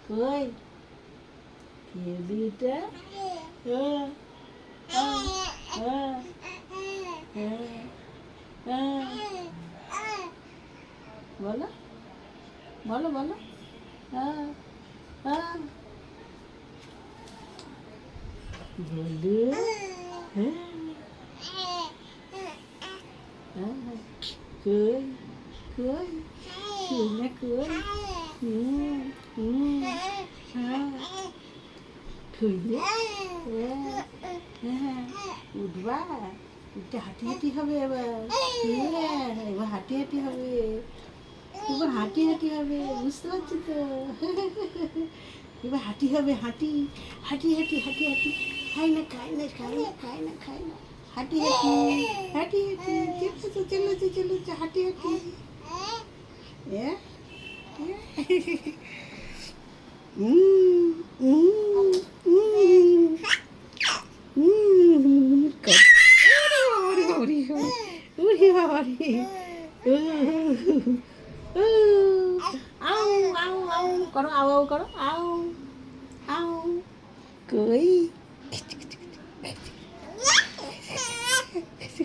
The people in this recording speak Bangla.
কই খেলবি এটা? হ্যাঁ হ্যাঁ হ্যাঁ হ্যাঁ হ্যাঁ বলো বলো বলো হ্যাঁ হ্যাঁ বলো হ্যাঁ হ্যাঁ কই কই না কই হ্যাঁ খুইলে হ্যাঁ উঠবা উঠে হাঁটি হাঁটি হবে এবার হ্যাঁ এবার হাঁটি হাঁটি হবে এবার হাঁটি হাঁটি হবে বুঝতে পারছি তো এবার হাঁটি হবে হাঁটি হাঁটি হাঁটি হাঁটি হাঁটি খাই না খাই না খাই না খাই না খাই না হাঁটি হাঁটি হাঁটি হাঁটি চলেছে চলেছে চলেছে হাঁটি হাঁটি করো আও আও করো আও আও কই